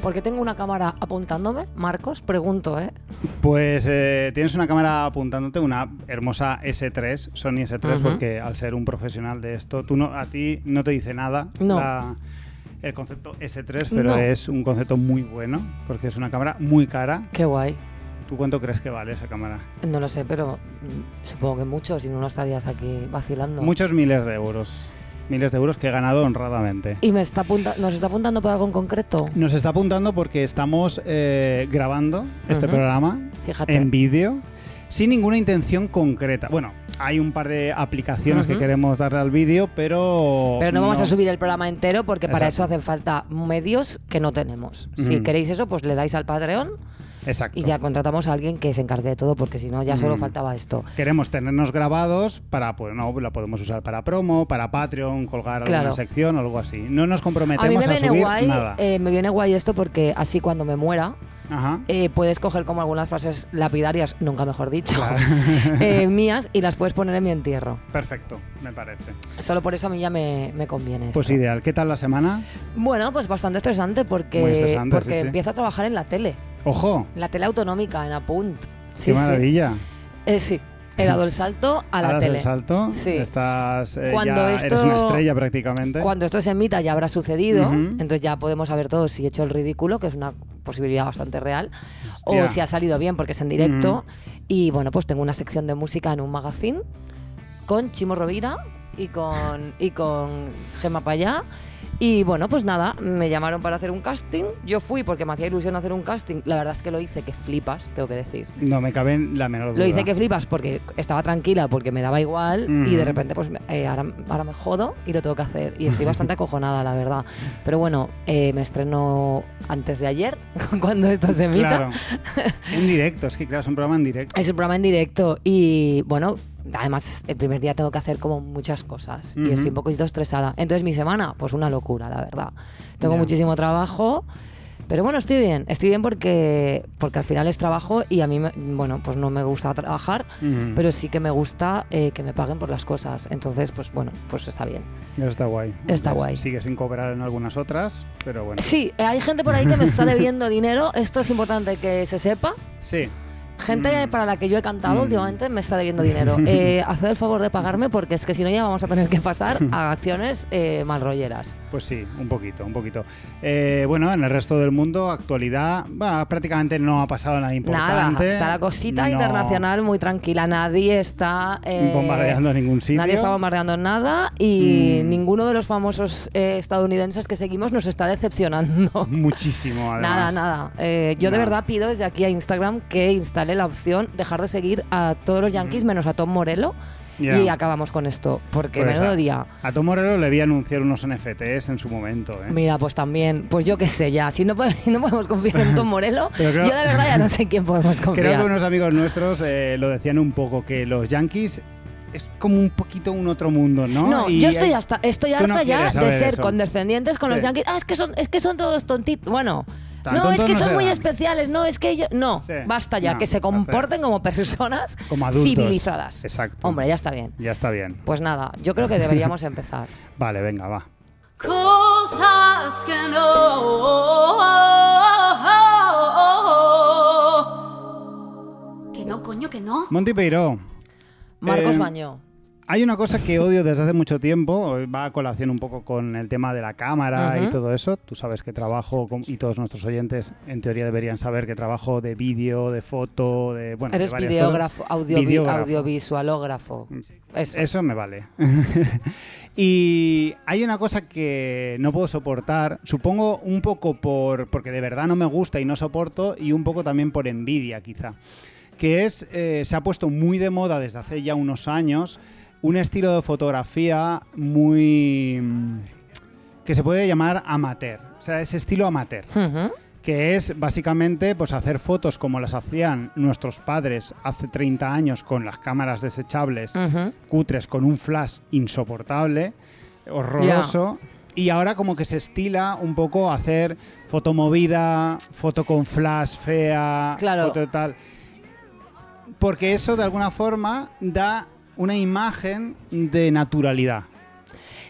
¿Por qué tengo una cámara apuntándome? Marcos, pregunto, ¿eh? Pues tienes una cámara apuntándote, una hermosa S3, Sony S3, porque al ser un profesional de esto, a ti no te dice nada el concepto S3, pero es un concepto muy bueno, porque es una cámara muy cara. Qué guay. ¿Tú cuánto crees que vale esa cámara? No lo sé, pero supongo que mucho, si no estarías aquí vacilando. Muchos miles de euros. Miles de euros que he ganado honradamente. ¿Y nos está apuntando por algo en concreto? Nos está apuntando porque estamos grabando este programa en vídeo sin ninguna intención concreta. Bueno, hay un par de aplicaciones que queremos darle al vídeo, pero no vamos a subir el programa entero porque para eso hacen falta medios que no tenemos. Si queréis eso, pues le dais al Patreon. Exacto. Y ya contratamos a alguien que se encargue de todo, porque si no ya solo faltaba esto. Queremos tenernos grabados para, pues no, la podemos usar para promo, para Patreon, colgar alguna sección o algo así. No nos comprometemos a subir nada. Me viene guay esto porque así cuando me muera puedes coger como algunas frases lapidarias, nunca mejor dicho, mías, y las puedes poner en mi entierro. Perfecto, me parece. Solo por eso a mí ya me conviene Pues esto. Ideal. ¿Qué tal la semana? Bueno, pues bastante estresante porque empiezo a trabajar en la tele. ¡Ojo! La tele autonómica, en Apunt. ¡Qué maravilla! Sí, he dado el salto a la tele. ¿El salto? Sí. Estás, eres una estrella prácticamente. Cuando esto se emita ya habrá sucedido, entonces ya podemos saber todos si he hecho el ridículo, que es una posibilidad bastante real, o si ha salido bien porque es en directo. Y bueno, pues tengo una sección de música en un magazine con Chimo Rovira y con Gemma Payá. Y bueno, pues nada, me llamaron para hacer un casting. Yo fui porque me hacía ilusión hacer un casting. La verdad es que lo hice que flipas, tengo que decir. No me cabe la menor duda. Lo hice que flipas porque estaba tranquila, porque me daba igual. Y de repente, pues ahora me jodo y lo tengo que hacer. Y estoy bastante acojonada, la verdad. Pero bueno, me estrenó antes de ayer, cuando esto se emita. Claro, en directo, es que claro, es un programa en directo. Es un programa en directo y bueno... Además, el primer día tengo que hacer como muchas cosas y estoy un poquito estresada. Entonces, mi semana, pues una locura, la verdad. Tengo muchísimo trabajo, pero bueno, estoy bien porque al final es trabajo y a mí, bueno, pues no me gusta trabajar, pero sí que me gusta que me paguen por las cosas. Entonces, pues bueno, pues está bien. Está guay. Está guay. Sigue sin cobrar en algunas otras, pero bueno. Sí, hay gente por ahí que me está debiendo dinero. Esto es importante que se sepa. Sí. Gente para la que yo he cantado últimamente me está debiendo dinero. Haced el favor de pagarme porque es que si no ya vamos a tener que pasar a acciones malrolleras. Pues sí, un poquito. Bueno, en el resto del mundo, actualidad, prácticamente no ha pasado nada importante. Nada, está la cosita internacional muy tranquila. Nadie está... bombardeando en ningún sitio. Nadie está bombardeando nada y ninguno de los famosos estadounidenses que seguimos nos está decepcionando. Muchísimo, además. Nada. Yo de verdad pido desde aquí a Instagram que instale la opción dejar de seguir a todos los Yankees menos a Tom Morello y acabamos con esto, porque pues menudo día. A Tom Morello le vi anunciar unos NFTs en su momento. Mira, pues también, pues yo qué sé ya, si no podemos confiar en Tom Morello, yo de verdad ya no sé en quién podemos confiar. Creo que unos amigos nuestros lo decían un poco, que los Yankees es como un poquito un otro mundo, ¿no? No, yo estoy harta ya de ser eso. condescendientes con los Yankees. Es que son todos tontitos. Bueno... No, es que son muy especiales, no, es que ellos... No, basta ya, que se comporten como personas como adultos, civilizadas. Exacto. Hombre, ya está bien. Ya está bien. Pues nada, yo creo que deberíamos empezar. Vale, venga, va. Cosas que no... Que no, coño, que no. Monty Peiró. Marcos Bañó. Hay una cosa que odio desde hace mucho tiempo, va a colación un poco con el tema de la cámara y todo eso. Tú sabes que trabajo, y todos nuestros oyentes en teoría deberían saber que trabajo de vídeo, de foto, de... Bueno, eres de videógrafo, audiovisualógrafo. Eso me vale. Y hay una cosa que no puedo soportar, supongo un poco porque de verdad no me gusta y no soporto, y un poco también por envidia quizá, que es, se ha puesto muy de moda desde hace ya unos años, un estilo de fotografía muy... que se puede llamar amateur, o sea, ese estilo amateur, que es básicamente pues hacer fotos como las hacían nuestros padres hace 30 años con las cámaras desechables, cutres, con un flash insoportable, horroroso, y ahora como que se estila un poco hacer foto movida, foto con flash fea, foto de tal... Porque eso de alguna forma da una imagen de naturalidad.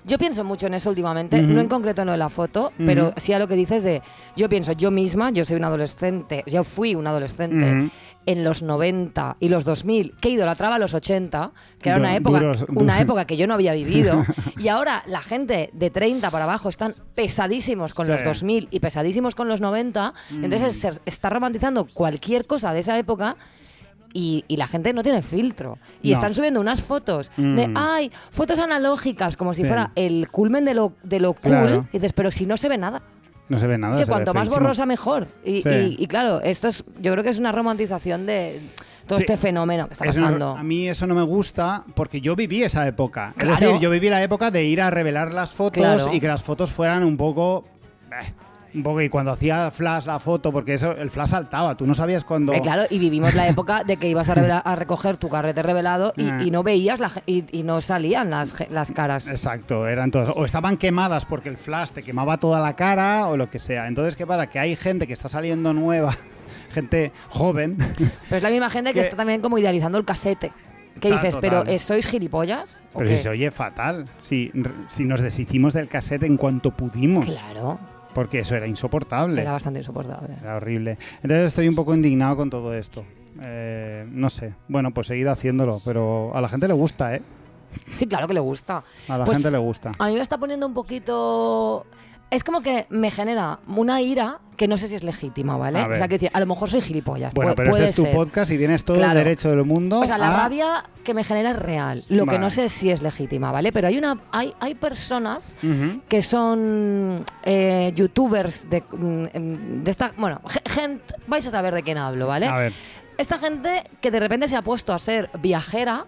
Yo pienso mucho en eso últimamente, no en concreto no en la foto, pero sí a lo que dices de, yo pienso, yo misma, yo soy una adolescente, yo fui una adolescente en los 90 y los 2000, que idolatraba los 80, que era una época que yo no había vivido, y ahora la gente de 30 para abajo están pesadísimos con los 2000 y pesadísimos con los 90, entonces se está romantizando cualquier cosa de esa época. Y la gente no tiene filtro. Y están subiendo unas fotos de, fotos analógicas, como si fuera el culmen de lo cool. Y dices, pero si no se ve nada. No se ve nada. Que cuanto más borrosa, mejor. Y claro, esto es, yo creo que es una romantización de todo este fenómeno que está pasando. A mí eso no me gusta porque yo viví esa época. Claro. Es decir, yo viví la época de ir a revelar las fotos y que las fotos fueran un poco... y cuando hacía flash la foto, porque eso el flash saltaba, tú no sabías cuándo... Claro, y vivimos la época de que ibas a recoger tu carrete revelado y no veías y no salían las caras. Exacto, eran todas, o estaban quemadas porque el flash te quemaba toda la cara o lo que sea. Entonces, ¿qué pasa? Que hay gente que está saliendo nueva, gente joven... Pero es la misma gente que está también como idealizando el casete. ¿Qué dices? Total. ¿Pero sois gilipollas? Pero si se oye fatal, si nos deshicimos del casete en cuanto pudimos. Claro. Porque eso era insoportable. Era bastante insoportable. Era horrible. Entonces estoy un poco indignado con todo esto. No sé. Bueno, pues seguid haciéndolo, pero a la gente le gusta, ¿eh? Sí, claro que le gusta. A la gente le gusta. A mí me está poniendo un poquito... Es como que me genera una ira que no sé si es legítima, ¿vale? O sea, que decir, a lo mejor soy gilipollas. Bueno, pero este es tu podcast y tienes todo el derecho del mundo. O sea, la rabia que me genera es real. Lo que no sé si es legítima, ¿vale? Pero hay personas que son youtubers de esta... Bueno, gente... Vais a saber de quién hablo, ¿vale? A ver. Esta gente que de repente se ha puesto a ser viajera...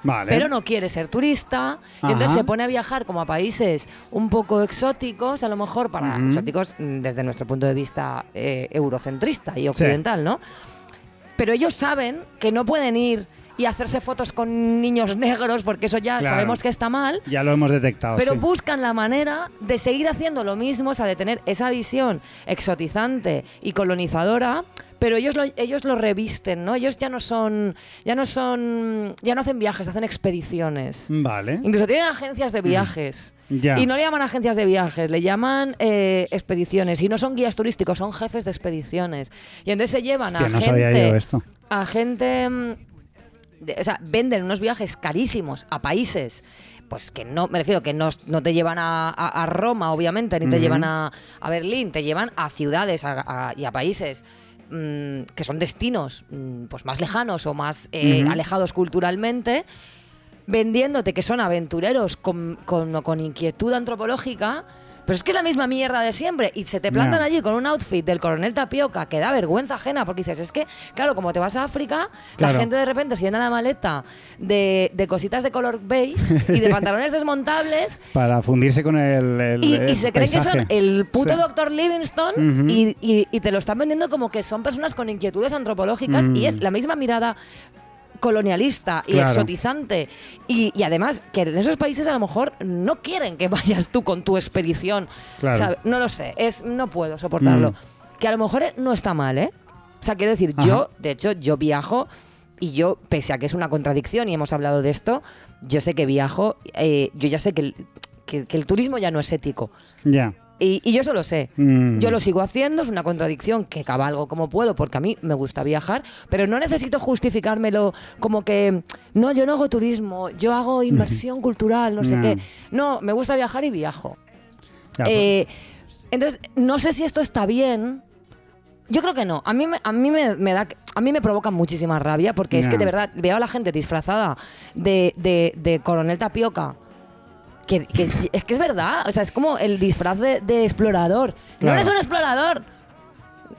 Vale. Pero no quiere ser turista y entonces se pone a viajar como a países un poco exóticos, a lo mejor para exóticos desde nuestro punto de vista eurocentrista y occidental, ¿no? Pero ellos saben que no pueden ir y hacerse fotos con niños negros porque eso ya sabemos que está mal. Ya lo hemos detectado. Pero buscan la manera de seguir haciendo lo mismo, o sea, de tener esa visión exotizante y colonizadora. Pero ellos lo revisten, ¿no? Ellos ya no hacen viajes, hacen expediciones. Vale. Incluso tienen agencias de viajes. Ya. Y no le llaman agencias de viajes, le llaman expediciones. Y no son guías turísticos, son jefes de expediciones. Y entonces se llevan a no sabía yo esto. A gente... o sea, venden unos viajes carísimos a países... Pues que no, me refiero que no te llevan a Roma, obviamente, ni te llevan a Berlín, te llevan a ciudades y a países... que son destinos pues más lejanos o más alejados culturalmente, vendiéndote que son aventureros con inquietud antropológica, pero es que es la misma mierda de siempre y se te plantan allí con un outfit del Coronel Tapioca que da vergüenza ajena porque dices, es que, claro, como te vas a África, la gente de repente se llena la maleta de cositas de color beige y de pantalones desmontables para fundirse con el se creen que son el puto Dr. Livingstone y te lo están vendiendo como que son personas con inquietudes antropológicas y es la misma mirada colonialista y exotizante y además que en esos países a lo mejor no quieren que vayas tú con tu expedición, ¿sabes? No lo sé, no puedo soportarlo, que a lo mejor no está mal, ¿eh? O sea, quiero decir, yo viajo y yo, pese a que es una contradicción y hemos hablado de esto, yo sé que viajo, yo ya sé que el turismo ya no es ético. Ya. Y yo eso lo sé. Yo lo sigo haciendo, es una contradicción que cabalgo como puedo porque a mí me gusta viajar, pero no necesito justificármelo como que, no, yo no hago turismo, yo hago inmersión cultural, no sé qué. No, me gusta viajar y viajo. Ya, entonces, no sé si esto está bien. Yo creo que no. A mí me provoca muchísima rabia porque es que de verdad veo a la gente disfrazada de Coronel Tapioca. Que es que es verdad, o sea, es como el disfraz de explorador. No eres un explorador.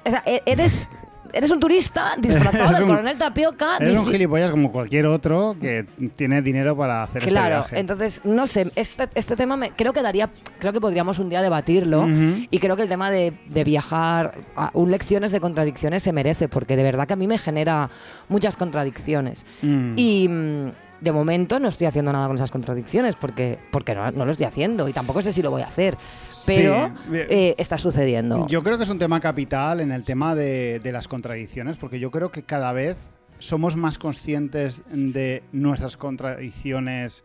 O sea, eres un turista disfrazado de Coronel Tapioca. Eres un gilipollas como cualquier otro que tiene dinero para hacer este viaje. Claro, entonces, no sé, este tema creo que podríamos un día debatirlo y creo que el tema de viajar a lecciones de contradicciones se merece, porque de verdad que a mí me genera muchas contradicciones. Y... de momento no estoy haciendo nada con esas contradicciones porque no lo estoy haciendo y tampoco sé si lo voy a hacer, pero está sucediendo. Yo creo que es un tema capital en el tema de las contradicciones, porque yo creo que cada vez somos más conscientes de nuestras contradicciones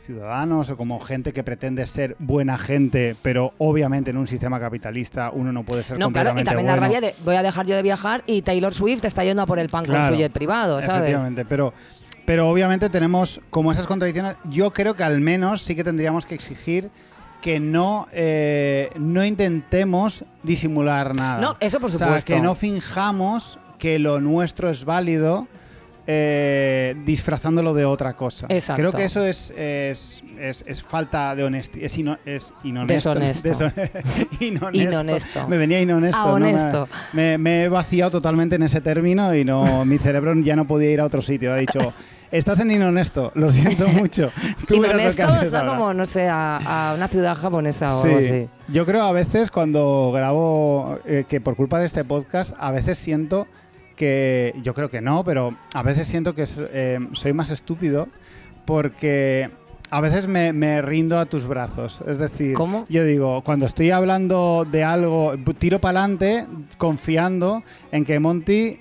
ciudadanos o como gente que pretende ser buena gente, pero obviamente en un sistema capitalista uno no puede ser completamente claro, y también bueno. la rabia de voy a dejar yo de viajar y Taylor Swift está yendo a por el pan con su jet privado, ¿sabes? Efectivamente, pero obviamente tenemos como esas contradicciones. Yo creo que al menos sí que tendríamos que exigir que no intentemos disimular nada. No, eso por supuesto. O sea, que no finjamos que lo nuestro es válido disfrazándolo de otra cosa. Exacto. Creo que eso es falta de honestidad. Es inhonesto. Deshonesto. Inhonesto. Me venía inhonesto. Honesto. ¿No? Me he vaciado totalmente en ese término y mi cerebro ya no podía ir a otro sitio. Ha dicho... Estás en inhonesto, lo siento mucho. Inhonesto está como, no sé, a una ciudad japonesa o algo así. Yo creo a veces cuando grabo, que por culpa de este podcast, a veces siento que, yo creo que no, pero a veces siento que soy más estúpido porque... A veces me rindo a tus brazos. Es decir, ¿cómo? Yo digo, cuando estoy hablando de algo, tiro para adelante confiando en que Monty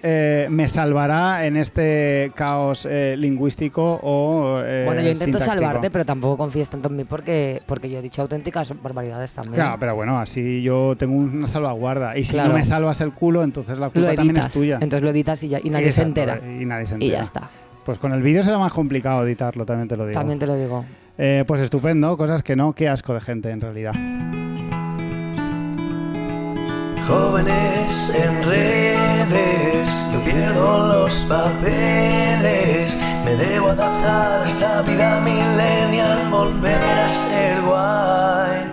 me salvará en este caos lingüístico o bueno, yo intento sintáctico. salvarte, pero tampoco confíes tanto en mí porque yo he dicho auténticas barbaridades también. Claro, pero bueno, así yo tengo una salvaguarda. Y si no me salvas el culo, entonces la culpa lo editas, también es tuya. Entonces lo editas y nadie se entera. Y nadie se entera. Y ya está. Pues con el vídeo será más complicado editarlo, también te lo digo. También te lo digo. Pues estupendo, cosas que no, qué asco de gente en realidad. Jóvenes en redes, yo pierdo los papeles. Me debo adaptar a esta vida millennial, volver a ser guay.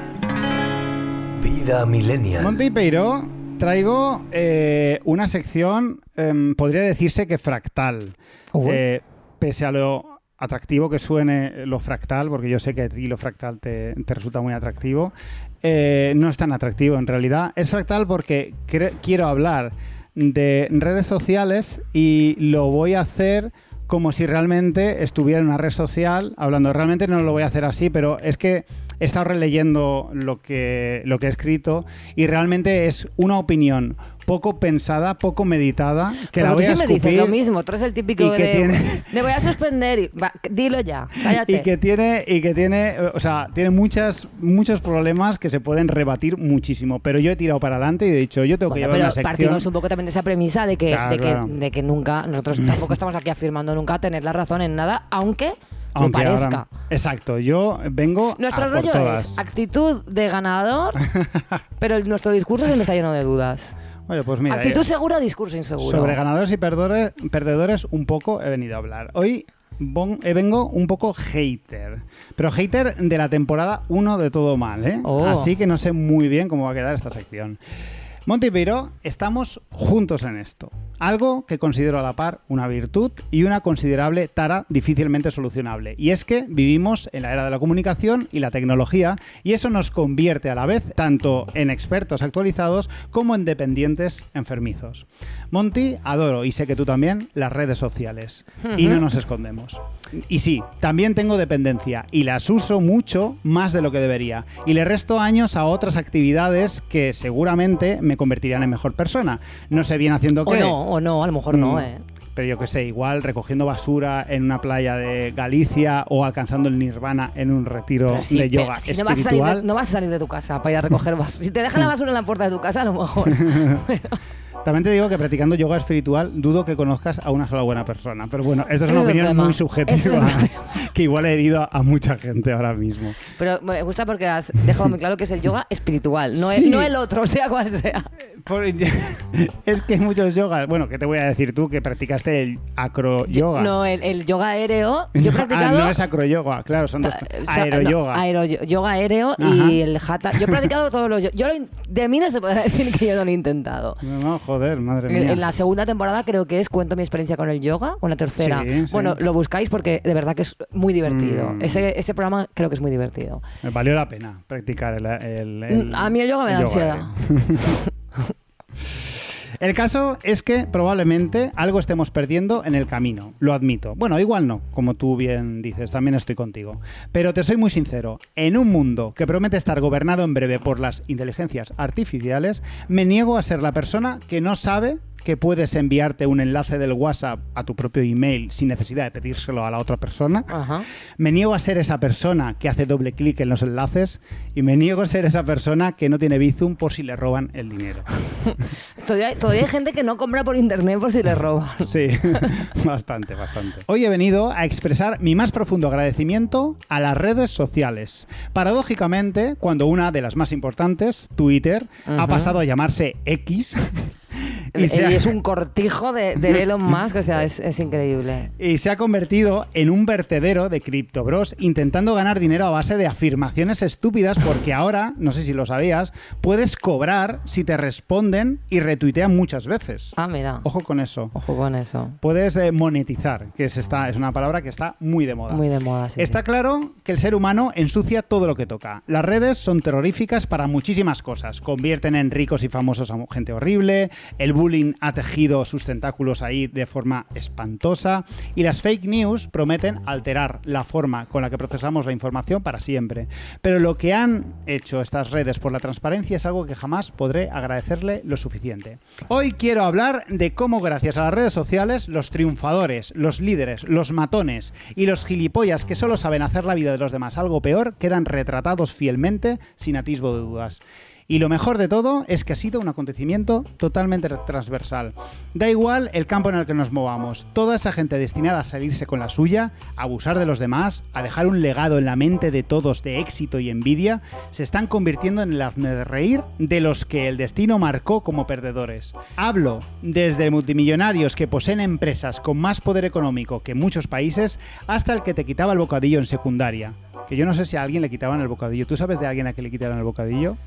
Vida millennial. Monty Peiró, traigo una sección, podría decirse que fractal. Pese a lo atractivo que suene lo fractal, porque yo sé que a ti lo fractal te resulta muy atractivo, no es tan atractivo en realidad. Es fractal porque quiero hablar de redes sociales y lo voy a hacer como si realmente estuviera en una red social hablando. Realmente no lo voy a hacer así, pero es que he estado releyendo lo que he escrito y realmente es una opinión poco pensada, poco meditada, que pero la voy a escupir. Tú sí me dices lo mismo, tú eres el típico me voy a suspender, dilo ya, cállate. Y que tiene, o sea, tiene muchos problemas que se pueden rebatir muchísimo, pero yo he tirado para adelante y he dicho, yo tengo que llevar una sección. Partimos un poco también de esa premisa de que nunca, nosotros tampoco estamos aquí afirmando nunca tener la razón en nada, aunque lo parezca. Exacto, yo vengo nuestro a por rollo todas. Es actitud de ganador, pero nuestro discurso siempre está lleno de dudas. Oye, pues mira, actitud segura, discurso inseguro. Sobre ganadores y perdedores un poco he venido a hablar. Hoy vengo un poco hater, pero hater de la temporada 1 de Todo Mal, ¿eh? Así que no sé muy bien cómo va a quedar esta sección. Monty Peiró, estamos juntos en esto. Algo que considero a la par una virtud y una considerable tara difícilmente solucionable. Y es que vivimos en la era de la comunicación y la tecnología y eso nos convierte a la vez tanto en expertos actualizados como en dependientes enfermizos. Monty, adoro, y sé que tú también, las redes sociales. Y no nos escondemos. Y sí, también tengo dependencia y las uso mucho más de lo que debería. Y le resto años a otras actividades que seguramente me convertirían en mejor persona. No sé bien haciendo qué. O no, a lo mejor no, Pero yo qué sé, igual recogiendo basura en una playa de Galicia o alcanzando el nirvana en un retiro de yoga espiritual. No vas a salir de tu casa para ir a recoger basura. Si te dejan la basura en la puerta de tu casa, a lo mejor. También te digo que practicando yoga espiritual dudo que conozcas a una sola buena persona. Pero bueno, esto es una opinión muy subjetiva que igual he herido a mucha gente ahora mismo. Pero me gusta porque has dejado muy claro que es el yoga espiritual, no el otro, sea cual sea. Es que hay muchos yogas. Bueno, ¿qué te voy a decir tú que praticaste el acro-yoga? No, el yoga aéreo. Yo he practicado... no es acro-yoga, claro, son dos. Aero-yoga. Yoga aéreo y el hatha. Yo he practicado todos los... de mí no se podrá decir que yo no lo he intentado. No, joder, madre mía. En la segunda temporada creo que cuento mi experiencia con el yoga, o en la tercera. Sí. Bueno, lo buscáis porque de verdad que es muy divertido. Ese programa creo que es muy divertido. Me valió la pena practicar el a mí el yoga me da ansiedad. El caso es que probablemente algo estemos perdiendo en el camino, lo admito. Bueno, igual no, como tú bien dices, también estoy contigo. Pero te soy muy sincero, en un mundo que promete estar gobernado en breve por las inteligencias artificiales, me niego a ser la persona que no sabe que puedes enviarte un enlace del WhatsApp a tu propio email sin necesidad de pedírselo a la otra persona. Ajá. Me niego a ser esa persona que hace doble clic en los enlaces y me niego a ser esa persona que no tiene Bizum por si le roban el dinero. Todavía hay gente que no compra por internet por si le roban. Sí, bastante. Hoy he venido a expresar mi más profundo agradecimiento a las redes sociales. Paradójicamente, cuando una de las más importantes, Twitter, ha pasado a llamarse X... Y es un cortijo de Elon Musk, o sea, es increíble. Y se ha convertido en un vertedero de criptobros intentando ganar dinero a base de afirmaciones estúpidas, porque ahora, no sé si lo sabías, puedes cobrar si te responden y retuitean muchas veces. Ah, mira. Ojo con eso. Ojo con eso. Puedes monetizar, que es una palabra que está muy de moda. Muy de moda, sí. Está claro que el ser humano ensucia todo lo que toca. Las redes son terroríficas para muchísimas cosas. Convierten en ricos y famosos a gente horrible, el bullying ha tejido sus tentáculos ahí de forma espantosa y las fake news prometen alterar la forma con la que procesamos la información para siempre. Pero lo que han hecho estas redes por la transparencia es algo que jamás podré agradecerle lo suficiente. Hoy quiero hablar de cómo gracias a las redes sociales los triunfadores, los líderes, los matones y los gilipollas que solo saben hacer la vida de los demás algo peor quedan retratados fielmente sin atisbo de dudas. Y lo mejor de todo es que ha sido un acontecimiento totalmente transversal. Da igual el campo en el que nos movamos. Toda esa gente destinada a salirse con la suya, a abusar de los demás, a dejar un legado en la mente de todos de éxito y envidia, se están convirtiendo en el hazmerreír de los que el destino marcó como perdedores. Hablo desde multimillonarios que poseen empresas con más poder económico que muchos países, hasta el que te quitaba el bocadillo en secundaria. Que yo no sé si a alguien le quitaban el bocadillo. ¿Tú sabes de alguien a que le quitaran el bocadillo?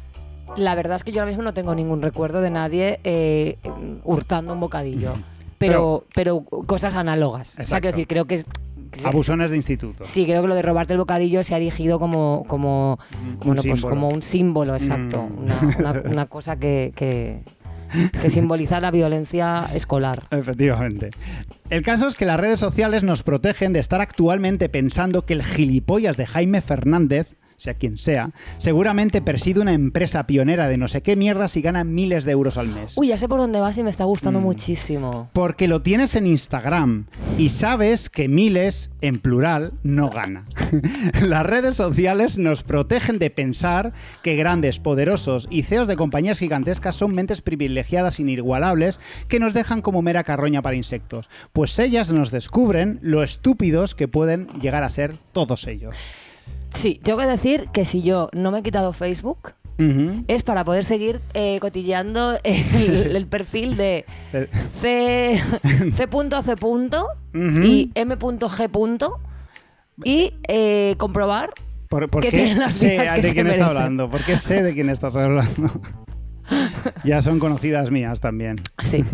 La verdad es que yo ahora mismo no tengo ningún recuerdo de nadie hurtando un bocadillo, pero cosas análogas. Exacto. O sea, quiero decir, creo que abusones de instituto. Sí, creo que lo de robarte el bocadillo se ha erigido como un símbolo, exacto. Una cosa que simboliza la violencia escolar. Efectivamente. El caso es que las redes sociales nos protegen de estar actualmente pensando que el gilipollas de Jaime Fernández, sea quien sea, seguramente preside una empresa pionera de no sé qué mierdas y gana miles de euros al mes. Uy, ya sé por dónde vas y me está gustando muchísimo. Porque lo tienes en Instagram y sabes que miles, en plural, no gana. Las redes sociales nos protegen de pensar que grandes, poderosos y CEOs de compañías gigantescas son mentes privilegiadas inigualables que nos dejan como mera carroña para insectos. Pues ellas nos descubren lo estúpidos que pueden llegar a ser todos ellos. Sí, tengo que decir que si yo no me he quitado Facebook, es para poder seguir cotilleando el perfil de C.C. y M.G. y comprobar que tienen las vidas que se merecen. ¿De quién estás hablando? ¿Por qué sé de quién estás hablando? Ya son conocidas mías también. Sí.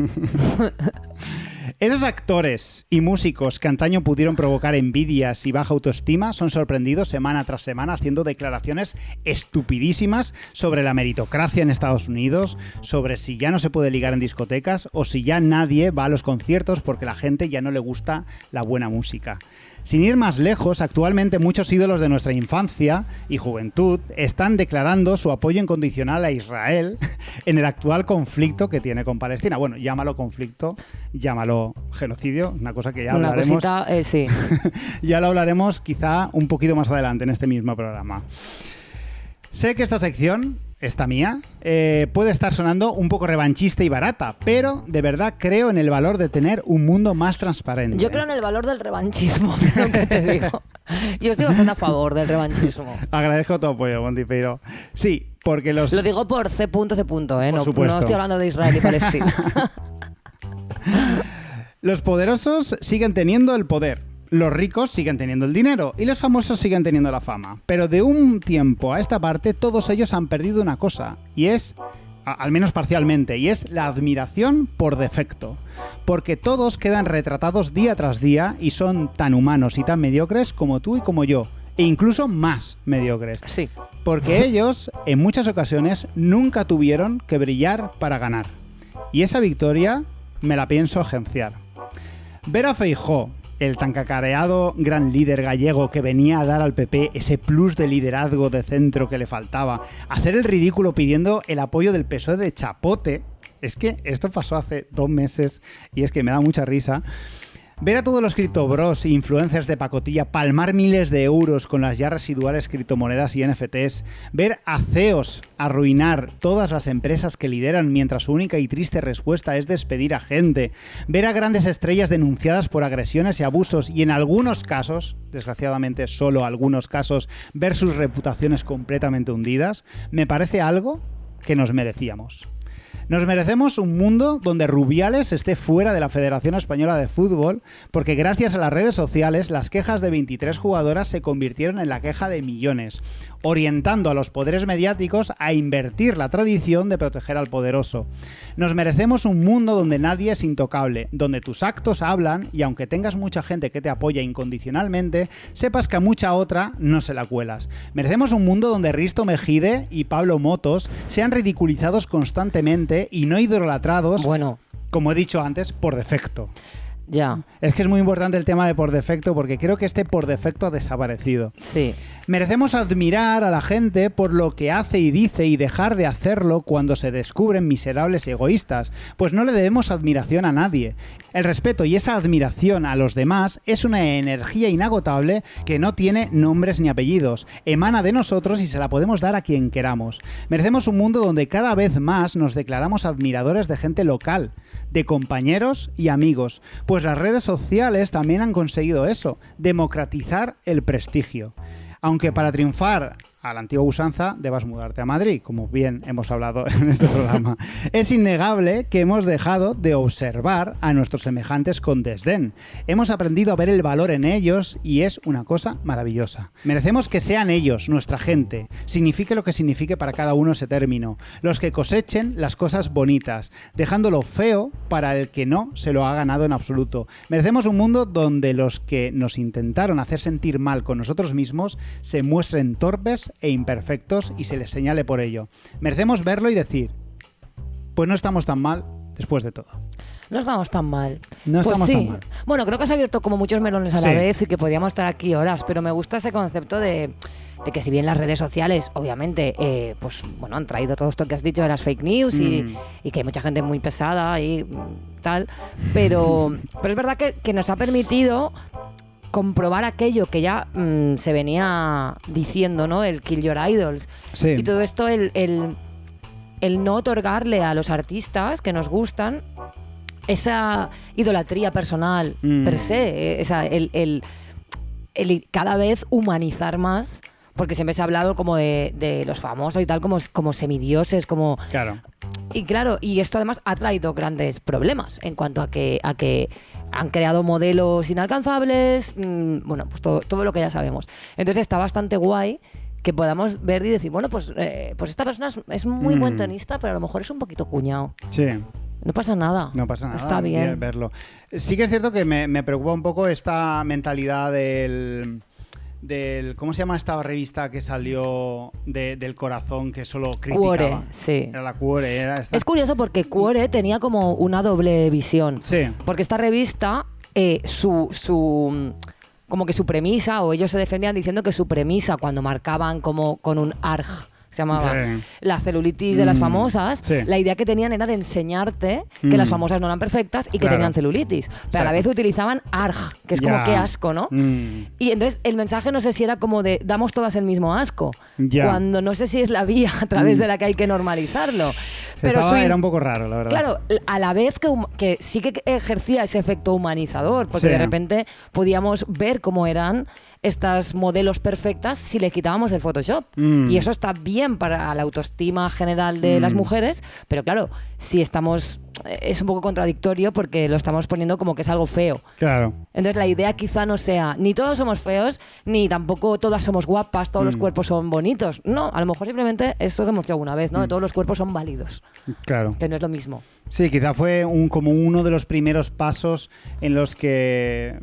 Esos actores y músicos que antaño pudieron provocar envidias y baja autoestima son sorprendidos semana tras semana haciendo declaraciones estupidísimas sobre la meritocracia en Estados Unidos, sobre si ya no se puede ligar en discotecas o si ya nadie va a los conciertos porque la gente ya no le gusta la buena música. Sin ir más lejos, actualmente muchos ídolos de nuestra infancia y juventud están declarando su apoyo incondicional a Israel en el actual conflicto que tiene con Palestina. Bueno, llámalo conflicto, llámalo genocidio, una cosa que ya hablaremos. Una cosita, sí. Ya lo hablaremos quizá un poquito más adelante en este mismo programa. Sé que esta sección, esta mía, puede estar sonando un poco revanchista y barata, pero de verdad creo en el valor de tener un mundo más transparente. Yo creo en el valor del revanchismo, lo que te digo. Yo estoy bastante a favor del revanchismo. Agradezco tu apoyo, Montipeiro. Sí, porque los... Lo digo por C.C., Por no supuesto. No estoy hablando de Israel y Palestina. Los poderosos siguen teniendo el poder. Los ricos siguen teniendo el dinero y los famosos siguen teniendo la fama. Pero de un tiempo a esta parte todos ellos han perdido una cosa, y es, al menos parcialmente, y es la admiración por defecto. Porque todos quedan retratados día tras día y son tan humanos y tan mediocres como tú y como yo, e incluso más mediocres. Sí. Porque ellos, en muchas ocasiones, nunca tuvieron que brillar para ganar. Y esa victoria me la pienso agenciar. Ver a Feijóo, el tan cacareado gran líder gallego que venía a dar al PP ese plus de liderazgo de centro que le faltaba, hacer el ridículo pidiendo el apoyo del PSOE de chapote, Es que esto pasó hace 2 meses y es que me da mucha risa. Ver a todos los criptobros e influencers de pacotilla palmar miles de euros con las ya residuales criptomonedas y NFTs, ver a CEOs arruinar todas las empresas que lideran mientras su única y triste respuesta es despedir a gente, ver a grandes estrellas denunciadas por agresiones y abusos y en algunos casos, desgraciadamente solo algunos casos, ver sus reputaciones completamente hundidas, me parece algo que nos merecíamos. Nos merecemos un mundo donde Rubiales esté fuera de la Federación Española de Fútbol, porque gracias a las redes sociales las quejas de 23 jugadoras se convirtieron en la queja de millones, orientando a los poderes mediáticos a invertir la tradición de proteger al poderoso. Nos merecemos un mundo donde nadie es intocable, donde tus actos hablan y aunque tengas mucha gente que te apoya incondicionalmente, sepas que a mucha otra no se la cuelas. Merecemos un mundo donde Risto Mejide y Pablo Motos sean ridiculizados constantemente y no idolatrados, bueno, como he dicho antes, por defecto. Ya. Es que es muy importante el tema de por defecto porque creo que este por defecto ha desaparecido. Sí. Merecemos admirar a la gente por lo que hace y dice y dejar de hacerlo cuando se descubren miserables y egoístas, pues no le debemos admiración a nadie. El respeto y esa admiración a los demás es una energía inagotable que no tiene nombres ni apellidos, emana de nosotros y se la podemos dar a quien queramos. Merecemos un mundo donde cada vez más nos declaramos admiradores de gente local, de compañeros y amigos, pues las redes sociales también han conseguido eso, democratizar el prestigio. Aunque para triunfar a la antigua usanza debas mudarte a Madrid, como bien hemos hablado en este programa. Es innegable que hemos dejado de observar a nuestros semejantes con desdén. Hemos aprendido a ver el valor en ellos y es una cosa maravillosa. Merecemos que sean ellos, nuestra gente, signifique lo que signifique para cada uno ese término, los que cosechen las cosas bonitas, dejando lo feo para el que no se lo ha ganado en absoluto. Merecemos un mundo donde los que nos intentaron hacer sentir mal con nosotros mismos se muestren torpes e imperfectos y se les señale por ello. Merecemos verlo y decir, pues no estamos tan mal después de todo. No estamos tan mal. No pues estamos sí. tan mal. Bueno, creo que has abierto como muchos melones a la vez y que podríamos estar aquí horas, pero me gusta ese concepto de que si bien las redes sociales, obviamente, pues bueno, han traído todo esto que has dicho de las fake news y que hay mucha gente muy pesada y tal, pero es verdad que nos ha permitido comprobar aquello que ya se venía diciendo, ¿no? El kill your idols. Sí. Y todo esto, el no otorgarle a los artistas que nos gustan esa idolatría personal per se, el cada vez humanizar más, porque siempre se ha hablado como de los famosos y tal, como semidioses, como... Claro. Y claro, y esto además ha traído grandes problemas en cuanto a que han creado modelos inalcanzables, bueno, pues todo lo que ya sabemos. Entonces está bastante guay que podamos ver y decir, bueno, pues esta persona es muy buen tenista, pero a lo mejor es un poquito cuñado. Sí. No pasa nada. No pasa nada. Está bien verlo. Sí que es cierto que me preocupa un poco esta mentalidad del ¿cómo se llama esta revista que salió del corazón que solo criticaba? Cuore, sí. Era la Cuore, era esta. Es curioso porque Cuore tenía como una doble visión. Sí. Porque esta revista, como que su premisa, o ellos se defendían diciendo que su premisa cuando marcaban como con un ARG, se llamaba la celulitis de las famosas, la idea que tenían era de enseñarte que las famosas no eran perfectas y que tenían celulitis, pero a la vez utilizaban ARG, que es como qué asco, ¿no? Y entonces el mensaje no sé si era como de damos todas el mismo asco, cuando no sé si es la vía a través de la que hay que normalizarlo. Pero era un poco raro, la verdad. Claro, a la vez que sí que ejercía ese efecto humanizador, porque de repente podíamos ver cómo eran estas modelos perfectas si le quitábamos el Photoshop. Y eso está bien para la autoestima general de las mujeres, pero claro, si estamos... es un poco contradictorio porque lo estamos poniendo como que es algo feo. Claro. Entonces la idea quizá no sea ni todos somos feos, ni tampoco todas somos guapas, todos los cuerpos son bonitos. No, a lo mejor simplemente esto que hemos dicho alguna vez, ¿no? Todos los cuerpos son válidos. Claro. Que no es lo mismo. Sí, quizá fue como uno de los primeros pasos en los que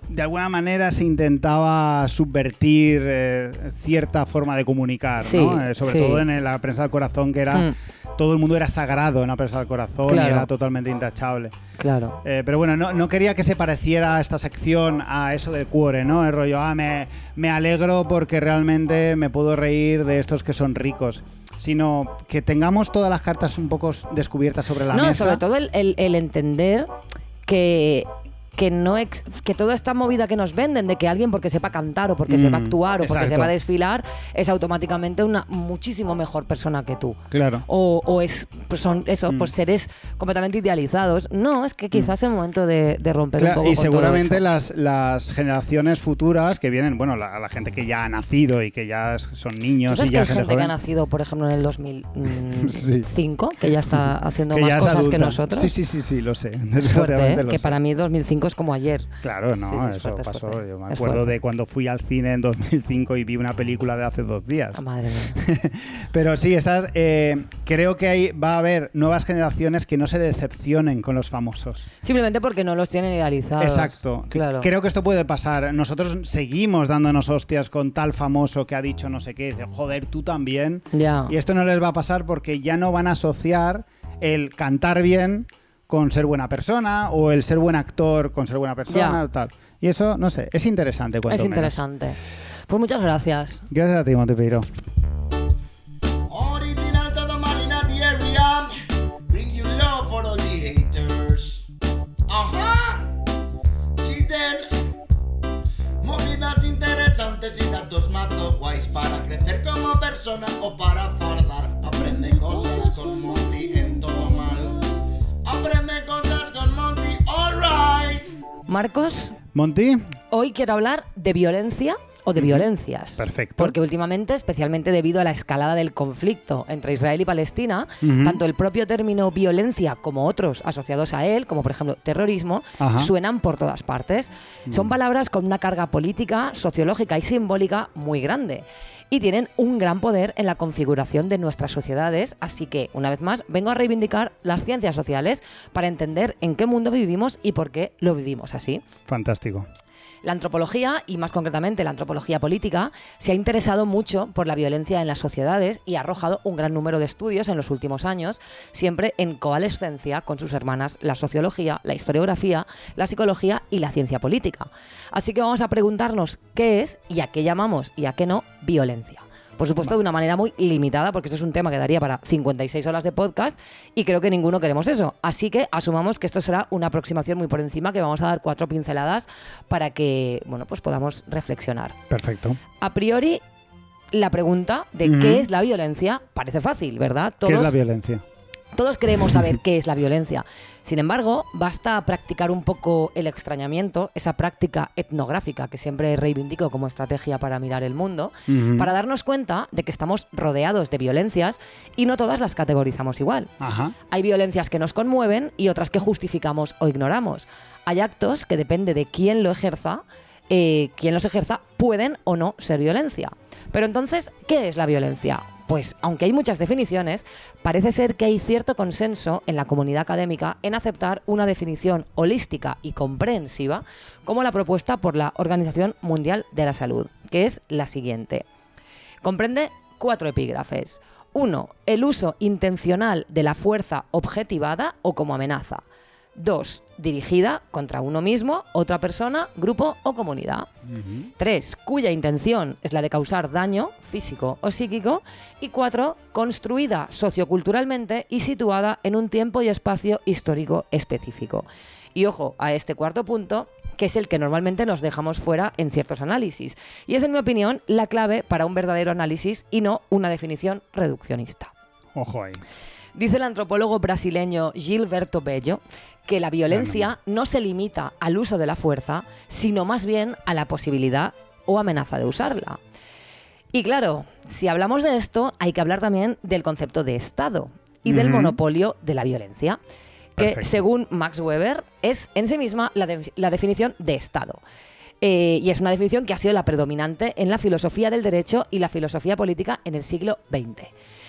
de alguna manera se intentaba subvertir cierta forma de comunicar, ¿no? Sobre todo en la prensa del corazón, que era todo el mundo era sagrado en la prensa del corazón y era totalmente intachable. Claro. Pero bueno, no quería que se pareciera esta sección a eso del Cuore, ¿no? El rollo, me alegro porque realmente me puedo reír de estos que son ricos. sino que tengamos todas las cartas un poco descubiertas sobre la mesa. No, sobre todo el entender que toda esta movida que nos venden de que alguien porque sepa cantar o porque sepa actuar o porque sepa desfilar es automáticamente una muchísimo mejor persona que tú. Claro. O son eso, pues seres completamente idealizados. No, es que quizás es el momento de romper un poco y con seguramente todo eso. las generaciones futuras que vienen, bueno, la gente que ya ha nacido y que ya son niños. ¿Sabes y que ya hay gente joven? que ha nacido, por ejemplo, en el 2005, Sí. que ya está haciendo que más ya es cosas adulta. que nosotros? Sí, lo sé. Fuerte, Lo que sé. para mí 2005 es como ayer. Claro, no, Sí, sí, es eso fuerte, es pasó. fuerte. Yo me Es acuerdo fuerte. de cuando fui al cine en 2005 y vi una película de hace 2 días. Ah, madre mía. Pero sí, creo que va a haber nuevas generaciones que no se decepcionen con los famosos. Simplemente porque no los tienen idealizados. Exacto. Claro. Creo que esto puede pasar. Nosotros seguimos dándonos hostias con tal famoso que ha dicho no sé qué. Dice, joder, tú también. Ya. Y esto no les va a pasar porque ya no van a asociar el cantar bien con ser buena persona o el ser buen actor con ser buena persona o tal. Y eso, no sé, es interesante. Es interesante. Pues muchas gracias. Gracias a ti, Montepeiro. Original to the man in the area. Bring you love for all the haters. Listen. Movidas interesantes y datos mazo guays para crecer como persona o para fardar. Aprende cosas con Monty en todo mal. Aprende cosas con Monty, alright. Marcos, Monty. hoy quiero hablar de violencia o de violencias. Perfecto. Porque últimamente, especialmente debido a la escalada del conflicto entre Israel y Palestina, tanto el propio término violencia como otros asociados a él, como por ejemplo terrorismo, suenan por todas partes. Son palabras con una carga política, sociológica y simbólica muy grande. Y tienen un gran poder en la configuración de nuestras sociedades, así que, una vez más, vengo a reivindicar las ciencias sociales para entender en qué mundo vivimos y por qué lo vivimos así. Fantástico. La antropología, y más concretamente la antropología política, se ha interesado mucho por la violencia en las sociedades y ha arrojado un gran número de estudios en los últimos años, siempre en coalescencia con sus hermanas la sociología, la historiografía, la psicología y la ciencia política. Así que vamos a preguntarnos qué es y a qué llamamos y a qué no violencia. Por supuesto, de una manera muy limitada, porque esto es un tema que daría para 56 horas de podcast y creo que ninguno queremos eso. Así que asumamos que esto será una aproximación muy por encima, que vamos a dar 4 pinceladas para que, bueno, pues podamos reflexionar. Perfecto. A priori, la pregunta de qué es la violencia parece fácil, ¿verdad? ¿Qué es la violencia? Todos queremos saber qué es la violencia. Sin embargo, basta practicar un poco el extrañamiento, esa práctica etnográfica que siempre reivindico como estrategia para mirar el mundo, para darnos cuenta de que estamos rodeados de violencias y no todas las categorizamos igual. Hay violencias que nos conmueven y otras que justificamos o ignoramos. Hay actos que depende de quién los ejerza, pueden o no ser violencia. Pero entonces, ¿qué es la violencia? Pues, aunque hay muchas definiciones, parece ser que hay cierto consenso en la comunidad académica en aceptar una definición holística y comprensiva como la propuesta por la Organización Mundial de la Salud, que es la siguiente. Comprende 4 epígrafes. 1. El uso intencional de la fuerza objetivada o como amenaza. 2. Dirigida contra uno mismo, otra persona, grupo o comunidad. 3. Cuya intención es la de causar daño físico o psíquico. Y 4. Construida socioculturalmente y situada en un tiempo y espacio histórico específico. Y ojo a este 4º punto, que es el que normalmente nos dejamos fuera en ciertos análisis. Y es, en mi opinión, la clave para un verdadero análisis y no una definición reduccionista. Ojo ahí. Dice el antropólogo brasileño Gilberto Bello que la violencia no se limita al uso de la fuerza, sino más bien a la posibilidad o amenaza de usarla. Y claro, si hablamos de esto, hay que hablar también del concepto de Estado y del monopolio de la violencia, que Perfecto. según Max Weber es en sí misma la definición de Estado. Y es una definición que ha sido la predominante en la filosofía del derecho y la filosofía política en el siglo XX.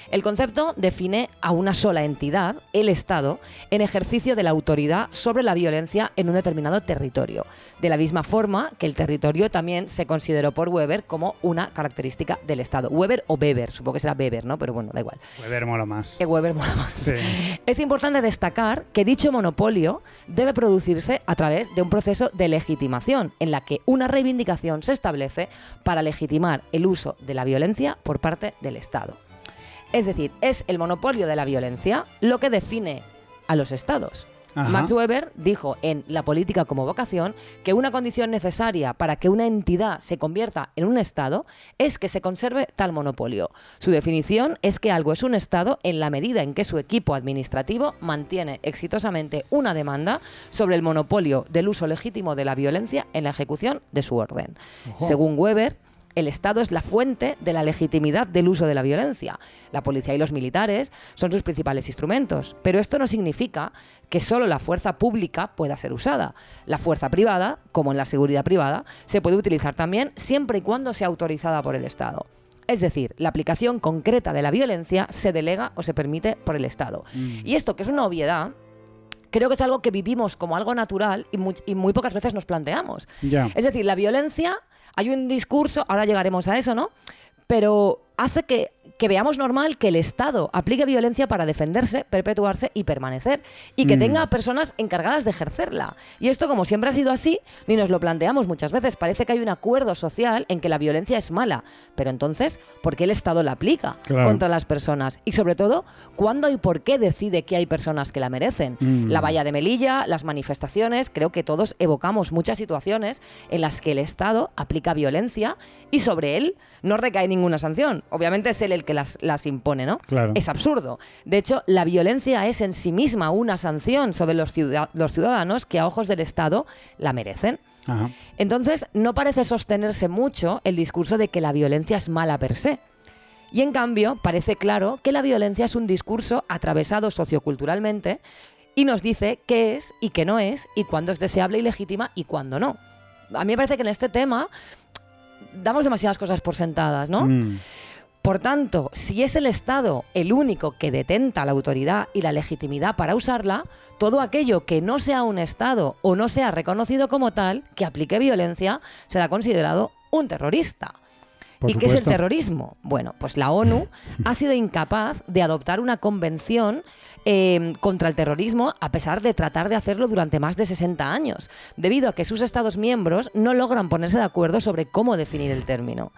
El concepto define a una sola entidad, el Estado, en ejercicio de la autoridad sobre la violencia en un determinado territorio. De la misma forma que el territorio también se consideró por Weber como una característica del Estado. Weber o Weber, supongo que será Weber, ¿no? Pero bueno, da igual. Weber mola más. Weber mola más. Sí. Es importante destacar que dicho monopolio debe producirse a través de un proceso de legitimación, en la que una reivindicación se establece para legitimar el uso de la violencia por parte del Estado. Es decir, es el monopolio de la violencia lo que define a los estados. Ajá. Max Weber dijo en La política como vocación que una condición necesaria para que una entidad se convierta en un Estado es que se conserve tal monopolio. Su definición es que algo es un Estado en la medida en que su equipo administrativo mantiene exitosamente una demanda sobre el monopolio del uso legítimo de la violencia en la ejecución de su orden. Ojo. Según Weber, el Estado es la fuente de la legitimidad del uso de la violencia. La policía y los militares son sus principales instrumentos, pero esto no significa que solo la fuerza pública pueda ser usada. La fuerza privada, como en la seguridad privada, se puede utilizar también siempre y cuando sea autorizada por el Estado. Es decir, la aplicación concreta de la violencia se delega o se permite por el Estado. Y esto, que es una obviedad, creo que es algo que vivimos como algo natural y muy pocas veces nos planteamos. Ya. Es decir, la violencia, hay un discurso, ahora llegaremos a eso, ¿no? Pero hace que veamos normal que el Estado aplique violencia para defenderse, perpetuarse y permanecer, y que tenga personas encargadas de ejercerla. Y esto, como siempre ha sido así, ni nos lo planteamos muchas veces. Parece que hay un acuerdo social en que la violencia es mala, pero entonces, ¿por qué el Estado la aplica contra las personas? Y sobre todo, ¿cuándo y por qué decide que hay personas que la merecen? La valla de Melilla, las manifestaciones, creo que todos evocamos muchas situaciones en las que el Estado aplica violencia y sobre él no recae ninguna sanción. Obviamente es él el que las impone, ¿no? Claro. Es absurdo. De hecho, la violencia es en sí misma una sanción sobre los ciudadanos que a ojos del Estado la merecen. Ajá. Entonces, no parece sostenerse mucho el discurso de que la violencia es mala per se. Y en cambio, parece claro que la violencia es un discurso atravesado socioculturalmente y nos dice qué es y qué no es, y cuándo es deseable y legítima y cuándo no. A mí me parece que en este tema damos demasiadas cosas por sentadas, ¿no? Por tanto, si es el Estado el único que detenta la autoridad y la legitimidad para usarla, todo aquello que no sea un Estado o no sea reconocido como tal, que aplique violencia, será considerado un terrorista. ¿Y qué es el terrorismo? Bueno, pues la ONU ha sido incapaz de adoptar una convención contra el terrorismo, a pesar de tratar de hacerlo durante más de 60 años, debido a que sus Estados miembros no logran ponerse de acuerdo sobre cómo definir el término.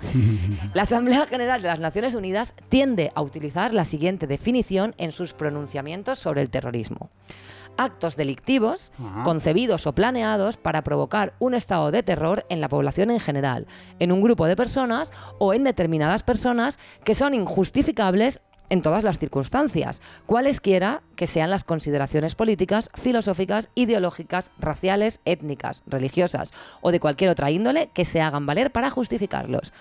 La Asamblea General de las Naciones Unidas tiende a utilizar la siguiente definición en sus pronunciamientos sobre el terrorismo: actos delictivos concebidos o planeados para provocar un estado de terror en la población en general, en un grupo de personas o en determinadas personas, que son injustificables en todas las circunstancias, cualesquiera que sean las consideraciones políticas, filosóficas, ideológicas, raciales, étnicas, religiosas o de cualquier otra índole que se hagan valer para justificarlos.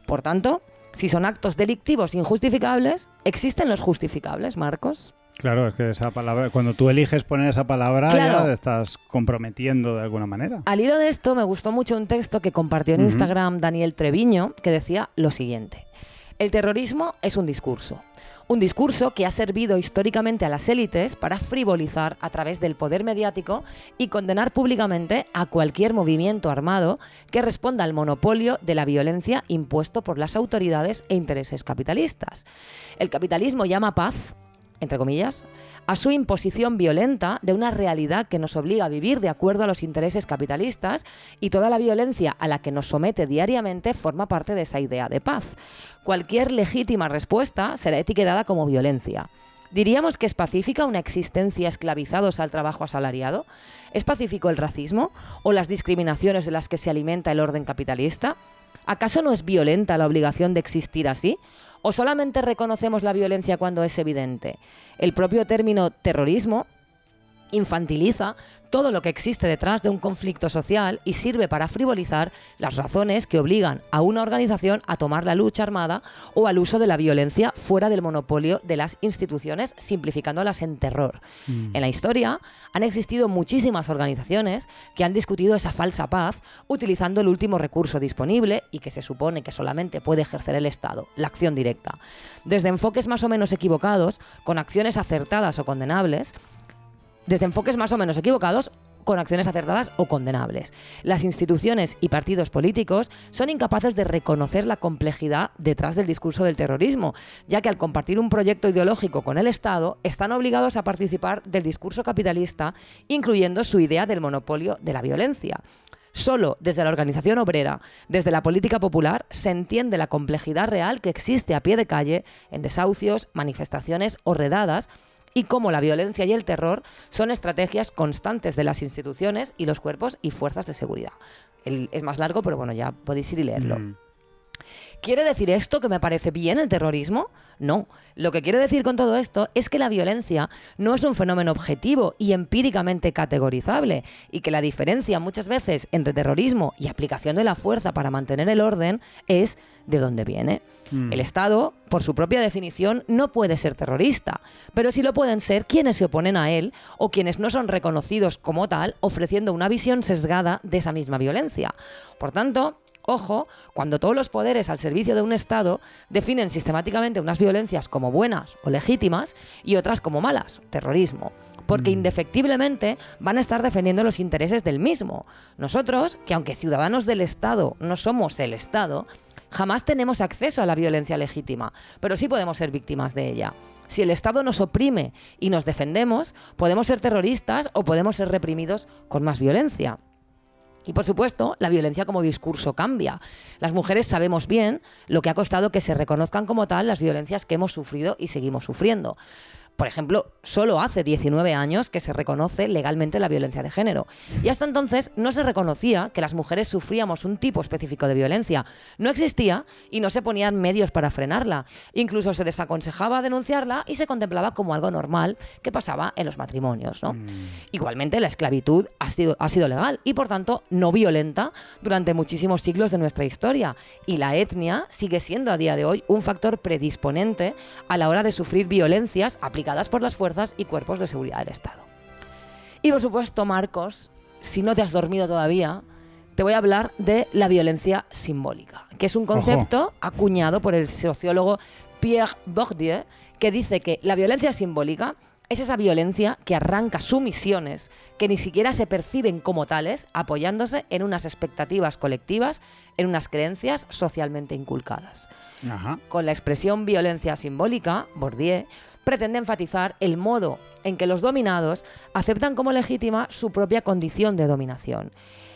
Por tanto, si son actos delictivos injustificables, ¿existen los justificables, Marcos? Claro, es que esa palabra, cuando tú eliges poner esa palabra, claro, ya te estás comprometiendo de alguna manera. Al hilo de esto, me gustó mucho un texto que compartió en Instagram Daniel Treviño, que decía lo siguiente: el terrorismo es un discurso que ha servido históricamente a las élites para frivolizar a través del poder mediático y condenar públicamente a cualquier movimiento armado que responda al monopolio de la violencia impuesto por las autoridades e intereses capitalistas. El capitalismo llama paz, entre comillas, a su imposición violenta de una realidad que nos obliga a vivir de acuerdo a los intereses capitalistas, y toda la violencia a la que nos somete diariamente forma parte de esa idea de paz. Cualquier legítima respuesta será etiquetada como violencia. ¿Diríamos que es pacífica una existencia esclavizados al trabajo asalariado? ¿Es pacífico el racismo o las discriminaciones de las que se alimenta el orden capitalista? ¿Acaso no es violenta la obligación de existir así? ¿O solamente reconocemos la violencia cuando es evidente? El propio término terrorismo infantiliza todo lo que existe detrás de un conflicto social y sirve para frivolizar las razones que obligan a una organización a tomar la lucha armada o al uso de la violencia fuera del monopolio de las instituciones, simplificándolas en terror. En la historia han existido muchísimas organizaciones que han discutido esa falsa paz utilizando el último recurso disponible y que se supone que solamente puede ejercer el Estado, la acción directa. Desde enfoques más o menos equivocados, con acciones acertadas o condenables, las instituciones y partidos políticos son incapaces de reconocer la complejidad detrás del discurso del terrorismo, ya que al compartir un proyecto ideológico con el Estado, están obligados a participar del discurso capitalista, incluyendo su idea del monopolio de la violencia. Solo desde la organización obrera, desde la política popular, se entiende la complejidad real que existe a pie de calle en desahucios, manifestaciones o redadas, y cómo la violencia y el terror son estrategias constantes de las instituciones y los cuerpos y fuerzas de seguridad. Es más largo, pero bueno, ya podéis ir y leerlo. ¿Quiere decir esto que me parece bien el terrorismo? No. Lo que quiero decir con todo esto es que la violencia no es un fenómeno objetivo y empíricamente categorizable, y que la diferencia muchas veces entre terrorismo y aplicación de la fuerza para mantener el orden es de dónde viene. El Estado, por su propia definición, no puede ser terrorista, pero sí lo pueden ser quienes se oponen a él o quienes no son reconocidos como tal, ofreciendo una visión sesgada de esa misma violencia. Por tanto, ojo, cuando todos los poderes al servicio de un Estado definen sistemáticamente unas violencias como buenas o legítimas y otras como malas, terrorismo, porque indefectiblemente van a estar defendiendo los intereses del mismo. Nosotros, que aunque ciudadanos del Estado no somos el Estado, jamás tenemos acceso a la violencia legítima, pero sí podemos ser víctimas de ella. Si el Estado nos oprime y nos defendemos, podemos ser terroristas o podemos ser reprimidos con más violencia. Y por supuesto, la violencia como discurso cambia. Las mujeres sabemos bien lo que ha costado que se reconozcan como tal las violencias que hemos sufrido y seguimos sufriendo. Por ejemplo, solo hace 19 años que se reconoce legalmente la violencia de género. Y hasta entonces no se reconocía que las mujeres sufríamos un tipo específico de violencia. No existía y no se ponían medios para frenarla. Incluso se desaconsejaba denunciarla y se contemplaba como algo normal que pasaba en los matrimonios, ¿no? Igualmente, la esclavitud ha sido legal y, por tanto, no violenta durante muchísimos siglos de nuestra historia. Y la etnia sigue siendo a día de hoy un factor predisponente a la hora de sufrir violencias aplicadas por las fuerzas y cuerpos de seguridad del Estado. Y por supuesto, Marcos, si no te has dormido todavía, te voy a hablar de la violencia simbólica, que es un concepto acuñado por el sociólogo Pierre Bourdieu, que dice que la violencia simbólica es esa violencia que arranca sumisiones que ni siquiera se perciben como tales, apoyándose en unas expectativas colectivas, en unas creencias socialmente inculcadas. Ajá. Con la expresión violencia simbólica, Bourdieu pretende enfatizar el modo en que los dominados aceptan como legítima su propia condición de dominación.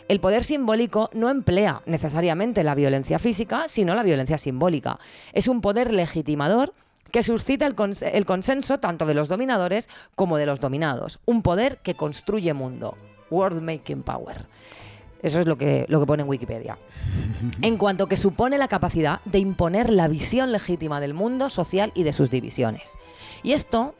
El poder simbólico no emplea necesariamente la violencia física, sino la violencia simbólica. Es un poder legitimador que suscita el consenso tanto de los dominadores como de los dominados. Un poder que construye mundo. World Making Power. Eso es lo que pone en Wikipedia. En cuanto que supone la capacidad de imponer la visión legítima del mundo social y de sus divisiones. Y esto,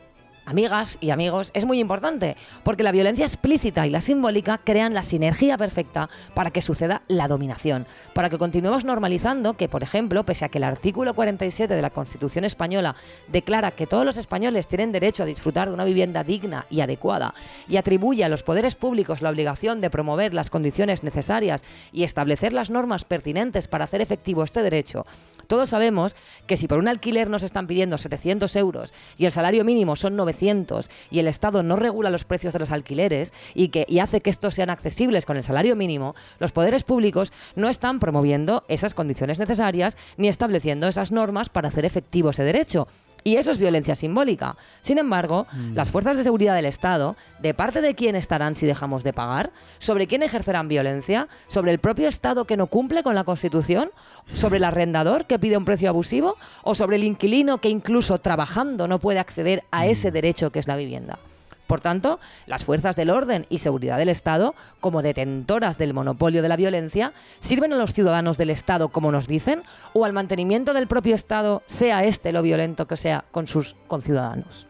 amigas y amigos, es muy importante, porque la violencia explícita y la simbólica crean la sinergia perfecta para que suceda la dominación, para que continuemos normalizando que, por ejemplo, pese a que el artículo 47 de la Constitución española declara que todos los españoles tienen derecho a disfrutar de una vivienda digna y adecuada y atribuye a los poderes públicos la obligación de promover las condiciones necesarias y establecer las normas pertinentes para hacer efectivo este derecho, todos sabemos que si por un alquiler nos están pidiendo 700 euros y el salario mínimo son 900 y el Estado no regula los precios de los alquileres y hace que estos sean accesibles con el salario mínimo, los poderes públicos no están promoviendo esas condiciones necesarias ni estableciendo esas normas para hacer efectivo ese derecho. Y eso es violencia simbólica. Sin embargo, las fuerzas de seguridad del Estado, ¿de parte de quién estarán si dejamos de pagar? ¿Sobre quién ejercerán violencia? ¿Sobre el propio Estado que no cumple con la Constitución? ¿Sobre el arrendador que pide un precio abusivo? ¿O sobre el inquilino que incluso trabajando no puede acceder a ese derecho que es la vivienda? Por tanto, las fuerzas del orden y seguridad del Estado, como detentoras del monopolio de la violencia, ¿sirven a los ciudadanos del Estado como nos dicen? ¿O al mantenimiento del propio Estado, sea este lo violento que sea con sus conciudadanos?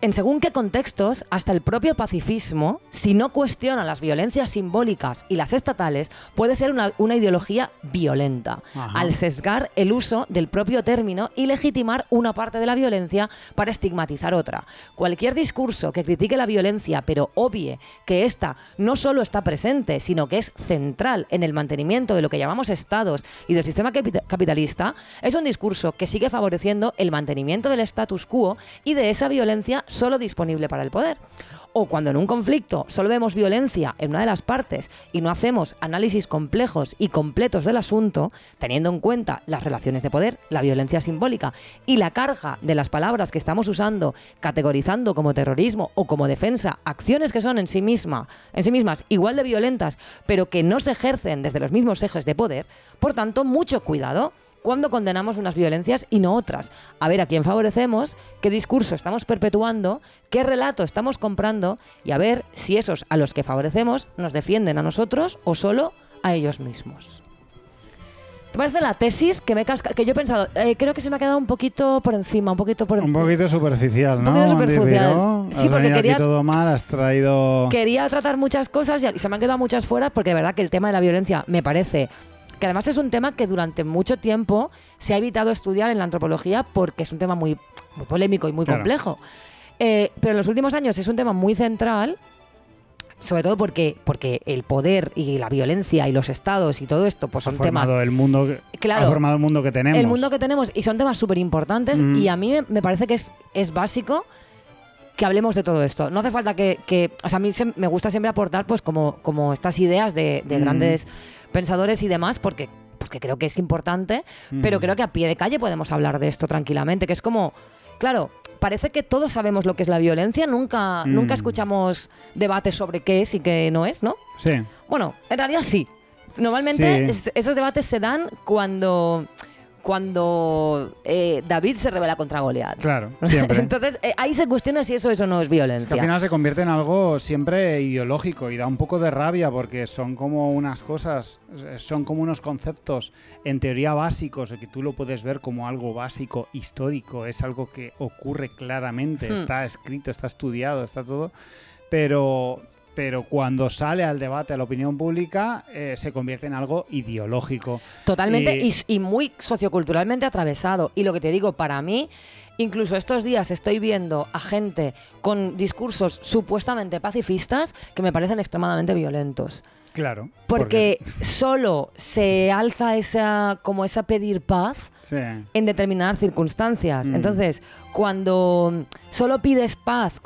En según qué contextos, hasta el propio pacifismo, si no cuestiona las violencias simbólicas y las estatales, puede ser una ideología violenta, al sesgar el uso del propio término y legitimar una parte de la violencia para estigmatizar otra. Cualquier discurso que critique la violencia, pero obvie que ésta no solo está presente, sino que es central en el mantenimiento de lo que llamamos estados y del sistema capitalista, es un discurso que sigue favoreciendo el mantenimiento del status quo y de esa violencia solo disponible para el poder. O cuando en un conflicto solo vemos violencia en una de las partes y no hacemos análisis complejos y completos del asunto, teniendo en cuenta las relaciones de poder, la violencia simbólica y la carga de las palabras que estamos usando, categorizando como terrorismo o como defensa, acciones que son en sí mismas igual de violentas, pero que no se ejercen desde los mismos ejes de poder, por tanto, mucho cuidado cuando condenamos unas violencias y no otras. A ver a quién favorecemos, qué discurso estamos perpetuando, qué relato estamos comprando y a ver si esos a los que favorecemos nos defienden a nosotros o solo a ellos mismos. ¿Te parece la tesis que yo he pensado? Creo que se me ha quedado un poquito por encima, un poquito superficial, ¿no? Un poquito superficial. Sí, porque quería todo mal, has traído... Quería tratar muchas cosas y se me han quedado muchas fuera porque de verdad que el tema de la violencia me parece... que además es un tema que durante mucho tiempo se ha evitado estudiar en la antropología porque es un tema muy polémico y muy complejo. Pero en los últimos años es un tema muy central, sobre todo porque el poder y la violencia y los estados y todo esto pues son temas... Ha formado el mundo que tenemos. El mundo que tenemos y son temas súper importantes y a mí me parece que es básico que hablemos de todo esto. No hace falta que o sea, a mí me gusta siempre aportar pues como estas ideas de grandes pensadores y demás, porque creo que es importante, pero creo que a pie de calle podemos hablar de esto tranquilamente, que es como, claro, parece que todos sabemos lo que es la violencia, nunca escuchamos debates sobre qué es y qué no es, ¿no? Sí. Bueno, en realidad sí. Normalmente esos debates se dan cuando David se rebela contra Goliat. Claro, siempre. Entonces, ahí se cuestiona si eso no es violencia. Es que al final se convierte en algo siempre ideológico y da un poco de rabia porque son como unas cosas, son como unos conceptos en teoría básicos, que tú lo puedes ver como algo básico, histórico, es algo que ocurre claramente, está escrito, está estudiado, está todo, pero cuando sale al debate, a la opinión pública, se convierte en algo ideológico. Totalmente, y muy socioculturalmente atravesado. Y lo que te digo, para mí, incluso estos días estoy viendo a gente con discursos supuestamente pacifistas que me parecen extremadamente violentos. Claro. Porque solo se alza esa pedir paz en determinadas circunstancias. Entonces, cuando solo pides paz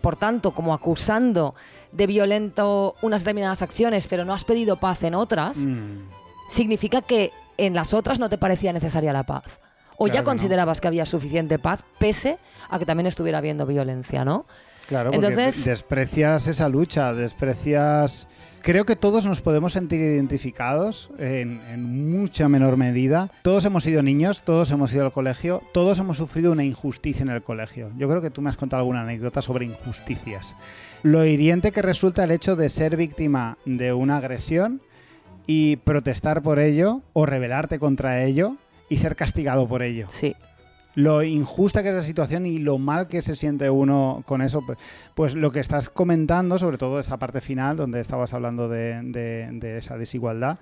por tanto, como acusando de violento unas determinadas acciones, pero no has pedido paz en otras, significa que en las otras no te parecía necesaria la paz. O claro, ya considerabas que había suficiente paz, pese a que también estuviera habiendo violencia, ¿no? Claro, porque desprecias esa lucha, desprecias... Creo que todos nos podemos sentir identificados en mucha menor medida. Todos hemos sido niños, todos hemos ido al colegio, todos hemos sufrido una injusticia en el colegio. Yo creo que tú me has contado alguna anécdota sobre injusticias. Lo hiriente que resulta el hecho de ser víctima de una agresión y protestar por ello o rebelarte contra ello y ser castigado por ello. Sí. Lo injusta que es la situación y lo mal que se siente uno con eso, pues lo que estás comentando, sobre todo esa parte final donde estabas hablando de esa desigualdad,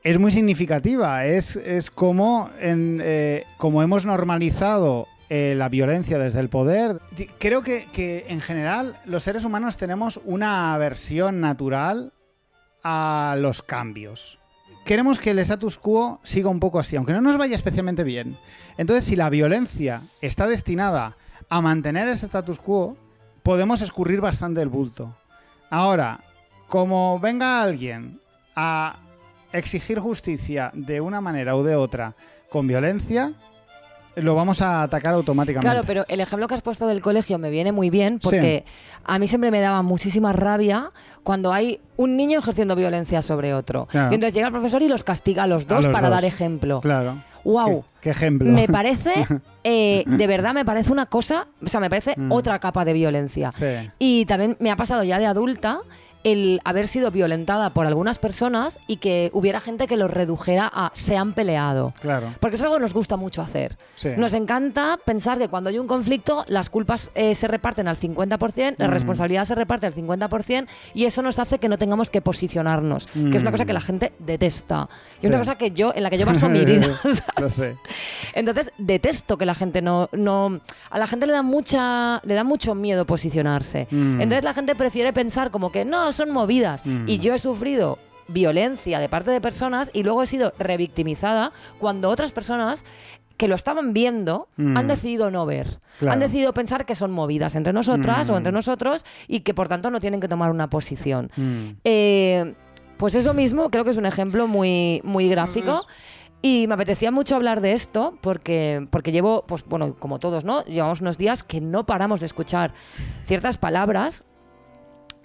es muy significativa. Es como hemos normalizado la violencia desde el poder. Creo que en general los seres humanos tenemos una aversión natural a los cambios. Queremos que el status quo siga un poco así, aunque no nos vaya especialmente bien. Entonces, si la violencia está destinada a mantener ese status quo, podemos escurrir bastante el bulto. Ahora, como venga alguien a exigir justicia de una manera u de otra con violencia, lo vamos a atacar automáticamente. Claro, pero el ejemplo que has puesto del colegio me viene muy bien porque a mí siempre me daba muchísima rabia cuando hay un niño ejerciendo violencia sobre otro. Claro. Y entonces llega el profesor y los castiga a los dos para dar ejemplo. Claro. ¡Wow! ¿Qué ejemplo? Me parece, de verdad me parece una cosa, o sea, me parece otra capa de violencia. Sí. Y también me ha pasado ya de adulta el haber sido violentada por algunas personas y que hubiera gente que los redujera a se han peleado. Claro. Porque es algo que nos gusta mucho hacer. Sí. Nos encanta pensar que cuando hay un conflicto las culpas se reparten al 50%, la responsabilidad se reparte al 50% y eso nos hace que no tengamos que posicionarnos, que es una cosa que la gente detesta. Y una cosa que en la que yo paso mi vida. Lo sé. Entonces detesto que la gente no a la gente le da mucho miedo posicionarse. Entonces la gente prefiere pensar como que no, son movidas. Y yo he sufrido violencia de parte de personas y luego he sido revictimizada cuando otras personas que lo estaban viendo han decidido no ver. Claro. Han decidido pensar que son movidas entre nosotras o entre nosotros y que por tanto no tienen que tomar una posición. Pues eso mismo creo que es un ejemplo muy, muy gráfico. Y me apetecía mucho hablar de esto porque llevo, pues bueno, como todos, ¿no? Llevamos unos días que no paramos de escuchar ciertas palabras.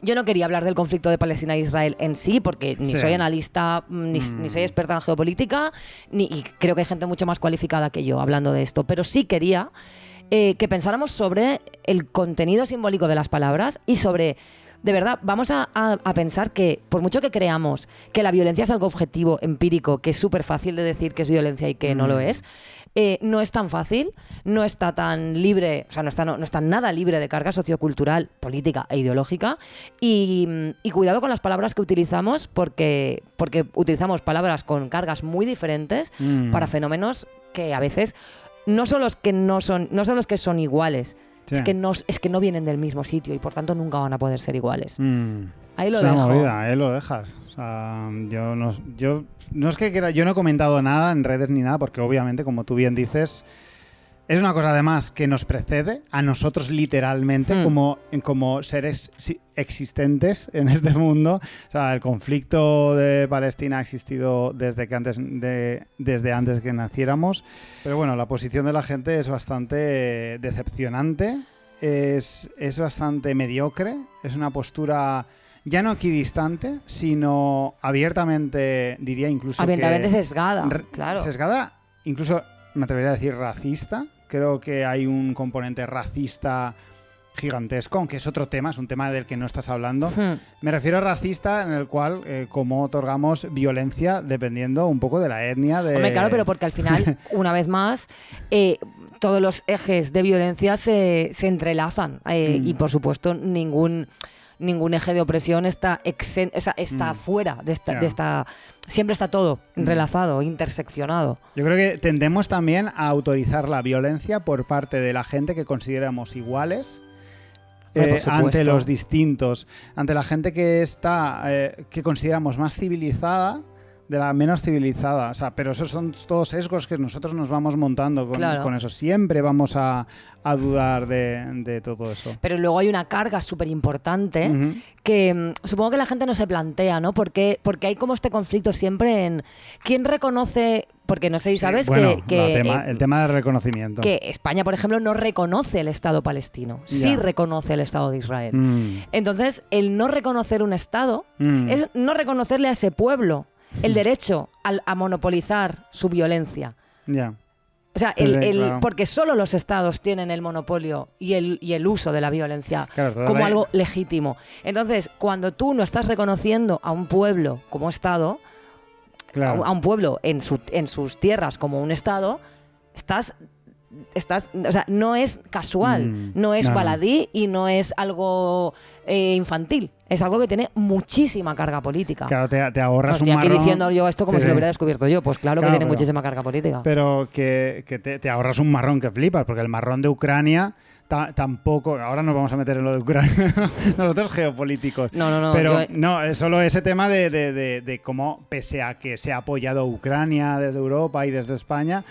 Yo no quería hablar del conflicto de Palestina e Israel en sí, porque ni soy analista, ni soy experta en geopolítica, y creo que hay gente mucho más cualificada que yo hablando de esto. Pero sí quería que pensáramos sobre el contenido simbólico de las palabras y sobre... De verdad, vamos a pensar que, por mucho que creamos que la violencia es algo objetivo, empírico, que es súper fácil de decir que es violencia y que no lo es, no es tan fácil, no está tan libre, o sea, no está nada libre de carga sociocultural, política e ideológica. Y cuidado con las palabras que utilizamos, porque utilizamos palabras con cargas muy diferentes para fenómenos que a veces no son los que son iguales. Sí. Es que no vienen del mismo sitio y por tanto nunca van a poder ser iguales. Ahí lo dejo. Movida, ahí lo dejas. O sea, yo no es que quiera, yo no he comentado nada en redes ni nada porque obviamente, como tú bien dices, es una cosa además que nos precede a nosotros literalmente como seres existentes en este mundo. O sea, el conflicto de Palestina ha existido desde antes que naciéramos. Pero bueno, la posición de la gente es bastante decepcionante, es bastante mediocre, es una postura ya no equidistante, sino abiertamente, diría incluso abiertamente sesgada, claro. Sesgada, incluso me atrevería a decir racista. Creo que hay un componente racista gigantesco, aunque es otro tema, es un tema del que no estás hablando. Me refiero a racista en el cual cómo otorgamos violencia dependiendo un poco de la etnia. Hombre, claro, pero porque al final, una vez más, todos los ejes de violencia se entrelazan y por supuesto ningún eje de opresión está fuera de esta... Siempre está todo entrelazado, interseccionado. Yo creo que tendemos también a autorizar la violencia por parte de la gente que consideramos iguales ante los distintos, ante la gente que está que consideramos más civilizada de la menos civilizada. O sea, pero esos son todos sesgos que nosotros nos vamos montando con eso. Siempre vamos a dudar de todo eso. Pero luego hay una carga súper importante que supongo que la gente no se plantea, ¿no? Porque hay como este conflicto siempre en quién reconoce... Porque no sé si sabes el tema del reconocimiento. Que España, por ejemplo, no reconoce el Estado palestino. Sí reconoce el Estado de Israel. Entonces, el no reconocer un Estado es no reconocerle a ese pueblo el derecho a monopolizar su violencia. O sea, porque solo los estados tienen el monopolio y el uso de la violencia como algo legítimo. Entonces, cuando tú no estás reconociendo a un pueblo como estado, a un pueblo en sus tierras como un estado, o sea, no es casual, no es baladí y no es algo infantil. Es algo que tiene muchísima carga política. Claro, te ahorras un marrón. Estoy aquí diciendo yo esto como si lo hubiera descubierto yo. Pues claro que tiene muchísima carga política. Pero que te ahorras un marrón que flipas, porque el marrón de Ucrania tampoco... Ahora nos vamos a meter en lo de Ucrania. Nosotros geopolíticos. No. Pero no, es solo ese tema de cómo, pese a que se ha apoyado a Ucrania desde Europa y desde España,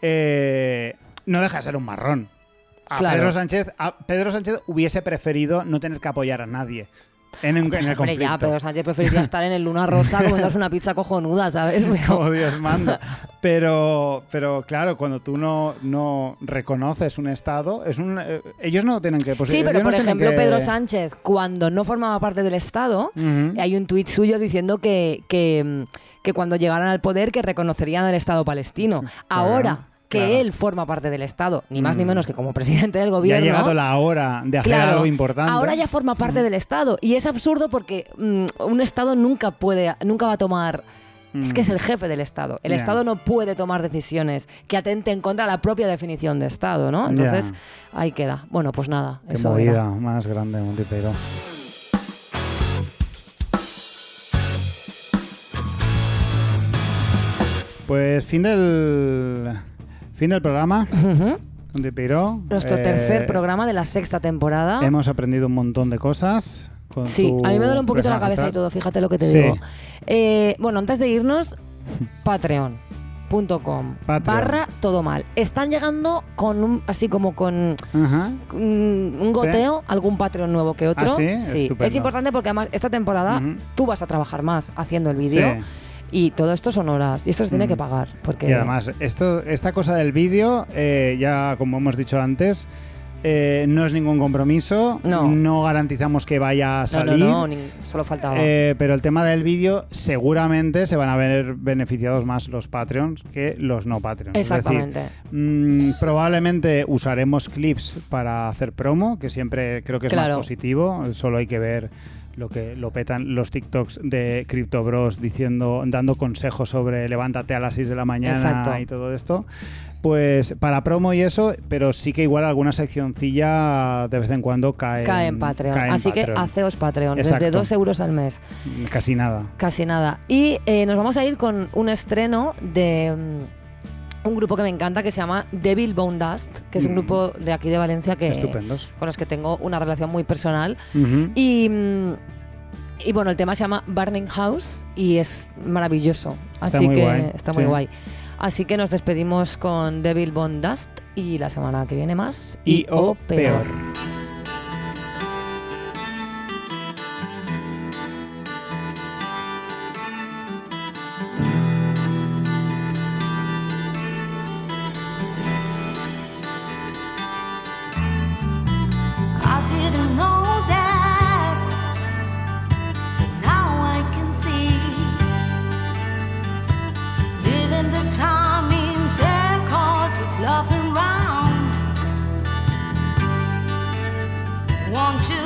no deja de ser un marrón. Pedro Sánchez hubiese preferido no tener que apoyar a nadie en el conflicto. Ya, Pedro Sánchez preferiría estar en el Luna Rosa comiéndose una pizza cojonuda, ¿sabes? Como Dios manda. Pero claro, cuando tú no reconoces un Estado, ellos no tienen que... Sí, pero por ejemplo, Pedro Sánchez, cuando no formaba parte del Estado, hay un tuit suyo diciendo que cuando llegaran al poder que reconocerían el Estado palestino. Ahora... que él forma parte del Estado, ni más ni menos que como presidente del gobierno. Ya ha llegado la hora de hacer algo importante. Ahora ya forma parte del Estado. Y es absurdo porque un Estado nunca va a tomar... Es que es el jefe del Estado. El Estado no puede tomar decisiones que atenten contra la propia definición de Estado, ¿no? Entonces, ahí queda. Bueno, pues nada. Qué movida más grande, Monty Peiró. Pues fin del programa. Monty Peiró. Nuestro tercer programa de la 6ª temporada. Hemos aprendido un montón de cosas. Sí, a mí me duele un poquito la cabeza y todo, fíjate lo que te digo. Bueno, antes de irnos, Patreon. patreon.com/todo mal. Están llegando con así como con un goteo, ¿sí? Algún Patreon nuevo que otro. ¿Ah, sí? Estupendo. Es importante porque además esta temporada tú vas a trabajar más haciendo el vídeo. Sí. Y todo esto son horas y esto se tiene que pagar. Porque... Y además, esta cosa del vídeo, ya como hemos dicho antes, no es ningún compromiso, no garantizamos que vaya a salir. No, solo faltaba. Pero el tema del vídeo, seguramente se van a ver beneficiados más los Patreons que los no Patreons. Exactamente. Es decir, probablemente usaremos clips para hacer promo, que siempre creo que es más positivo, solo hay que ver lo que lo petan los TikToks de Crypto Bros dando consejos sobre levántate a las 6 de la mañana. Exacto. Y todo esto. Pues para promo y eso, pero sí que igual alguna seccioncilla de vez en cuando cae en Patreon. Así que haceos Patreon, desde 2 euros al mes. Casi nada. Casi nada. Y nos vamos a ir con un estreno de un grupo que me encanta que se llama Devil Bone Dust, que es un grupo de aquí de Valencia estupendos, con los que tengo una relación muy personal. Y bueno, el tema se llama Burning House y es maravilloso. Así que está muy guay. Así que nos despedimos con Devil Bone Dust y la semana que viene más. Y o peor. Won't you